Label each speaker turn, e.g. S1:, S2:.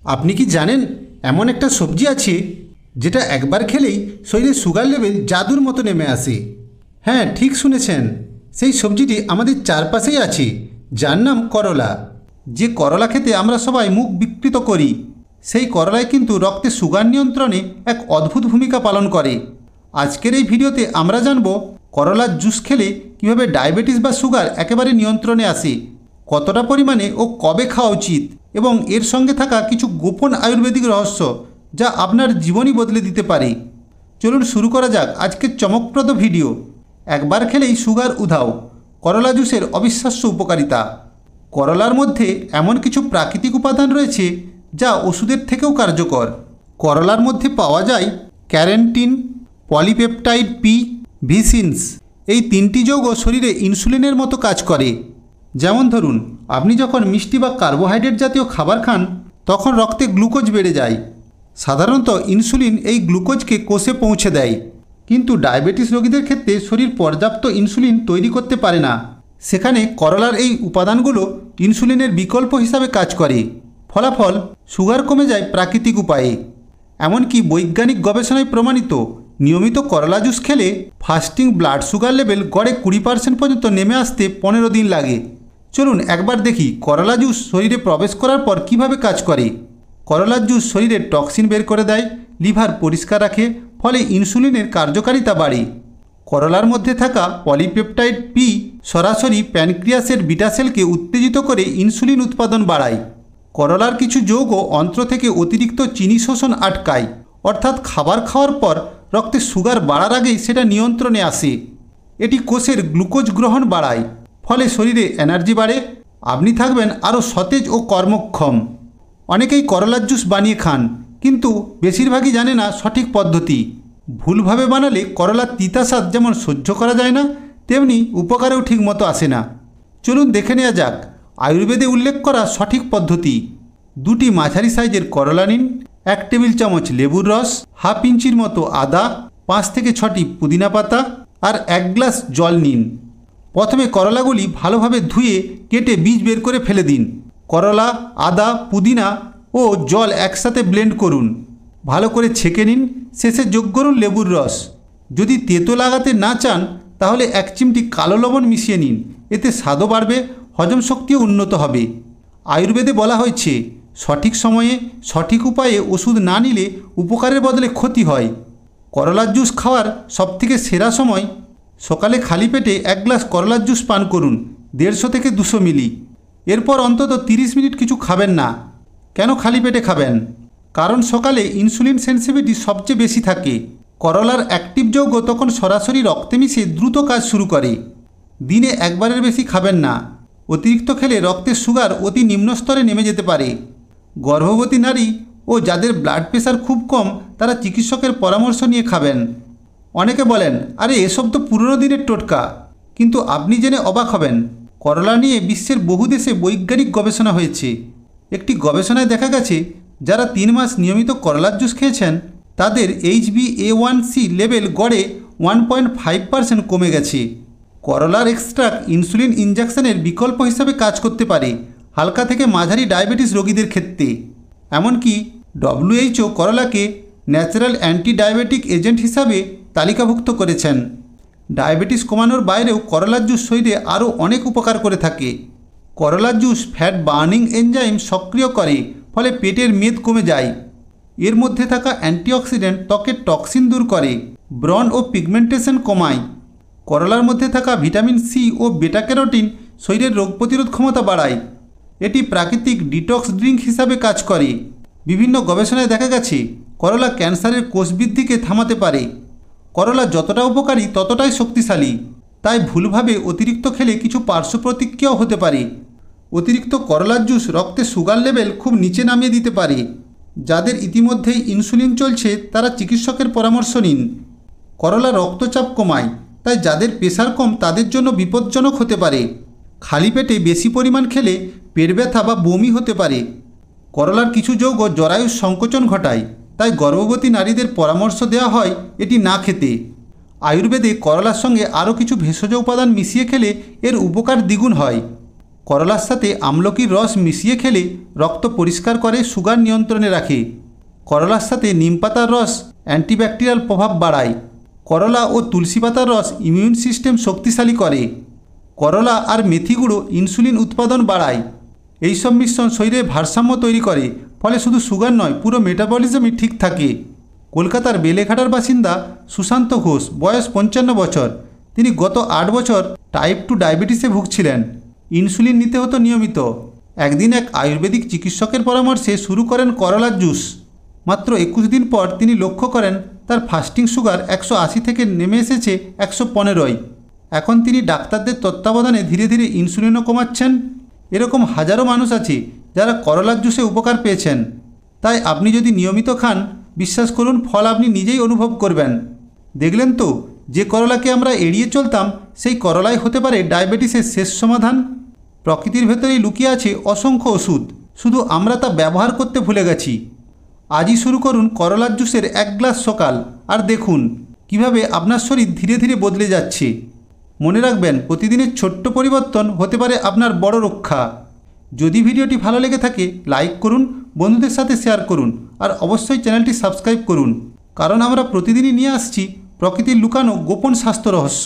S1: আপনি কি জানেন এমন একটা সবজি আছে যেটা একবার খেলেই শরীরে সুগার লেভেল জাদুর মতো নেমে আসে? হ্যাঁ, ঠিক শুনেছেন। সেই সবজিটি আমাদের চারপাশেই আছে, যার নাম করলা। যে করলা খেতে আমরা সবাই মুখ বিকৃত করি, সেই করলাই কিন্তু রক্তে সুগার নিয়ন্ত্রণে এক অদ্ভুত ভূমিকা পালন করে। আজকের এই ভিডিওতে আমরা জানব করলার জুস খেলে কীভাবে ডায়াবেটিস বা সুগার একেবারে নিয়ন্ত্রণে আসে, কতটা পরিমাণে ও কবে খাওয়া উচিত, এবং এর সঙ্গে থাকা কিছু গোপন আয়ুর্বেদিক রহস্য যা আপনার জীবনই বদলে দিতে পারে। চলুন শুরু করা যাক আজকের চমকপ্রদ ভিডিও। একবার খেলেই সুগার উধাও, করলা জুসের অবিশ্বাস্য উপকারিতা। করলার মধ্যে এমন কিছু প্রাকৃতিক উপাদান রয়েছে যা ওষুধের থেকেও কার্যকর। করলার মধ্যে পাওয়া যায় ক্যারেন্টিন, পলিপেপটাইড পি, ভিসিনস। এই তিনটি যৌগ শরীরে ইনসুলিনের মতো কাজ করে। যেমন ধরুন, আপনি যখন মিষ্টি বা কার্বোহাইড্রেট জাতীয় খাবার খান তখন রক্তে গ্লুকোজ বেড়ে যায়। সাধারণত ইনসুলিন এই গ্লুকোজকে কোষে পৌঁছে দেয়, কিন্তু ডায়াবেটিস রোগীদের ক্ষেত্রে শরীর পর্যাপ্ত ইনসুলিন তৈরি করতে পারে না। সেখানে করলার এই উপাদানগুলো ইনসুলিনের বিকল্প হিসাবে কাজ করে। ফলাফল, সুগার কমে যায় প্রাকৃতিক উপায়ে। এমনকি বৈজ্ঞানিক গবেষণায় প্রমাণিত, নিয়মিত করলা জুস খেলে ফাস্টিং ব্লাড সুগার লেভেল গড়ে 20% পর্যন্ত নেমে আসতে 15 দিন লাগে। চলুন একবার দেখি করলা জুস শরীরে প্রবেশ করার পর কিভাবে কাজ করে। করলার জুস শরীরের টক্সিন বের করে দেয়, লিভার পরিষ্কার রাখে, ফলে ইনসুলিনের কার্যকারিতা বাড়ে। করলার মধ্যে থাকা পলিপেপটাইড পি সরাসরি প্যানক্রিয়াসের বিটা সেলকে উত্তেজিত করে ইনসুলিন উৎপাদন বাড়ায়। করলার কিছু যৌগ অন্ত্র থেকে অতিরিক্ত চিনি শোষণ আটকায়, অর্থাৎ খাবার খাওয়ার পর রক্তে সুগার বাড়ার আগেই সেটা নিয়ন্ত্রণে আসে। এটি কোষের গ্লুকোজ গ্রহণ বাড়ায়, ফলে শরীরে এনার্জি বাড়ে, আপনি থাকবেন আরও সতেজ ও কর্মক্ষম। অনেকেই করলার জুস বানিয়ে খান, কিন্তু বেশিরভাগই জানে না সঠিক পদ্ধতি। ভুলভাবে বানালে করলার তিতা স্বাদ যেমন সহ্য করা যায় না, তেমনি উপকারেও ঠিকমতো আসে না। চলুন দেখে নেওয়া যাক আয়ুর্বেদে উল্লেখ করা সঠিক পদ্ধতি। 2টি মাঝারি সাইজের করলা নিন, 1 টেবিল চামচ লেবুর রস, হাফ ইঞ্চির মতো আদা, 5 থেকে 6টি পুদিনা পাতা আর 1 গ্লাস জল নিন। প্রথমে করলাগুলি ভালোভাবে ধুয়ে কেটে বীজ বের করে ফেলে দিন। করলা, আদা, পুদিনা ও জল একসাথে ব্লেন্ড করুন, ভালো করে ছেঁকে নিন। শেষে যোগ করুন লেবুর রস। যদি তেতো লাগাতে না চান তাহলে 1 চিমটি কালো লবণ মিশিয়ে নিন, এতে স্বাদও বাড়বে, হজম শক্তিও উন্নত হবে। আয়ুর্বেদে বলা হয়েছে, সঠিক সময়ে সঠিক উপায়ে ওষুধ না নিলে উপকারের বদলে ক্ষতি হয়। করলার জুস খাওয়ার সবথেকে সেরা সময় সকালে খালি পেটে 1 গ্লাস করলার জুস পান করুন, 150 থেকে 200 মিলি। এরপর অন্তত 30 মিনিট কিছু খাবেন না। কেন খালি পেটে খাবেন? কারণ সকালে ইনসুলিন সেন্সিটিভিটি সবচেয়ে বেশি থাকে। করলার অ্যাক্টিভ যৌগ তখন সরাসরি রক্তে মিশে দ্রুত কাজ শুরু করে। দিনে একবারের বেশি খাবেন না। অতিরিক্ত খেলে রক্তের সুগার অতি নিম্ন স্তরে নেমে যেতে পারে। গর্ভবতী নারী ও যাদের ব্লাড প্রেশার খুব কম, তারা চিকিৎসকের পরামর্শ নিয়ে খাবেন। অনেকে বলেন, আরে এসব তো পুরনো দিনের টোটকা, কিন্তু আপনি জেনে অবাক হবেন, করলা নিয়ে বিশ্বের বহু দেশে বৈজ্ঞানিক গবেষণা হয়েছে। একটি গবেষণায় দেখা গেছে, যারা 3 মাস নিয়মিত করলার জুস খেয়েছেন তাদের HbA1c লেভেল গড়ে 1.5% কমে গেছে। করলার এক্সট্রাক্ট ইনসুলিন ইনজেকশনের বিকল্প হিসাবে কাজ করতে পারে হালকা থেকে মাঝারি ডায়াবেটিস রোগীদের ক্ষেত্রে। এমনকি WHO করলাকে ন্যাচারাল অ্যান্টি ডায়াবেটিক এজেন্ট হিসাবে তালিকাভুক্ত করেছেন। ডায়াবেটিস কমানোর বাইরেও করলার জুস শরীরে আরও অনেক উপকার করে থাকে। করলার জুস ফ্যাট বার্নিং এনজাইম সক্রিয় করে, ফলে পেটের মেদ কমে যায়। এর মধ্যে থাকা অ্যান্টিঅক্সিডেন্ট ত্বকের টক্সিন দূর করে, ব্রণ ও পিগমেন্টেশন কমায়। করলার মধ্যে থাকা ভিটামিন সি ও বেটা ক্যারোটিন শরীরের রোগ প্রতিরোধ ক্ষমতা বাড়ায়। এটি প্রাকৃতিক ডিটক্স ড্রিঙ্ক হিসাবে কাজ করে। বিভিন্ন গবেষণায় দেখা গেছে, করলা ক্যান্সারের কোষ বৃদ্ধিকে থামাতে পারে। করলা যতটা উপকারী ততটাই শক্তিশালী, তাই ভুলভাবে অতিরিক্ত খেলে কিছু পার্শ্ব প্রতিক্রিয়াও হতে পারে। অতিরিক্ত করলার জুস রক্তে সুগার লেভেল খুব নিচে নামিয়ে দিতে পারে। যাদের ইতিমধ্যেই ইনসুলিন চলছে তারা চিকিৎসকের পরামর্শ নিন। করলা রক্তচাপ কমায়, তাই যাদের প্রেশার কম তাদের জন্য বিপজ্জনক হতে পারে। খালি পেটে বেশি পরিমাণ খেলে পেট ব্যথা বা বমি হতে পারে। করলার কিছু যৌগ জরায়ুর সংকোচন ঘটায়, তাই গর্ভবতী নারীদের পরামর্শ দেওয়া হয় এটি না খেতে। আয়ুর্বেদে করলার সঙ্গে আরও কিছু ভেষজ উপাদান মিশিয়ে খেলে এর উপকার দ্বিগুণ হয়। করলার সাথে আমলকির রস মিশিয়ে খেলে রক্ত পরিষ্কার করে, সুগার নিয়ন্ত্রণে রাখে। করলার সাথে নিম পাতার রস অ্যান্টিব্যাকটেরিয়াল প্রভাব বাড়ায়। করলা ও তুলসী পাতার রস ইমিউন সিস্টেম শক্তিশালী করে। করলা আর মেথি গুঁড়ো ইনসুলিন উৎপাদন বাড়ায়। এই সব মিশ্রণ শরীরে ভারসাম্য তৈরি করে, ফলে শুধু সুগার নয়, পুরো মেটাবলিজমই ঠিক থাকে। কলকাতার বেলেঘাটার বাসিন্দা সুশান্ত ঘোষ, বয়স 55 বছর। তিনি গত 8 বছর টাইপ 2 ডায়াবেটিসে ভুগছিলেন। ইনসুলিন নিতে হতো নিয়মিত। একদিন এক আয়ুর্বেদিক চিকিৎসকের পরামর্শে শুরু করেন করলার জুস। মাত্র 21 দিন পর তিনি লক্ষ্য করেন তার ফাস্টিং সুগার 180 থেকে নেমে এসেছে 115। এখন তিনি ডাক্তারদের তত্ত্বাবধানে ধীরে ধীরে ইনসুলিনও কমাচ্ছেন। এরকম হাজারো মানুষ আছে যারা করলার জুসে উপকার পেয়েছেন। তাই আপনি যদি নিয়মিত খান, বিশ্বাস করুন ফল আপনি নিজেই অনুভব করবেন। দেখলেন তো, যে করলাকে আমরা এড়িয়ে চলতাম, সেই করলাই হতে পারে ডায়াবেটিসের শেষ সমাধান। প্রকৃতির ভেতরেই লুকিয়ে আছে অসংখ্য ওষুধ, শুধু আমরা তা ব্যবহার করতে ভুলে গেছি। আজই শুরু করুন করলার জুসের 1 গ্লাস সকাল, আর দেখুন কিভাবে আপনার শরীর ধীরে ধীরে বদলে যাচ্ছে। মনে রাখবেন, প্রতিদিনের ছোট্ট পরিবর্তন হতে পারে আপনার বড় রক্ষা। যদি ভিডিওটি ভালো লেগে থাকে, লাইক করুন, বন্ধুদের সাথে শেয়ার করুন, আর অবশ্যই চ্যানেলটি সাবস্ক্রাইব করুন, কারণ আমরা প্রতিদিনই নিয়ে আসছি প্রকৃতির লুকানো গোপন স্বাস্থ্য রহস্য।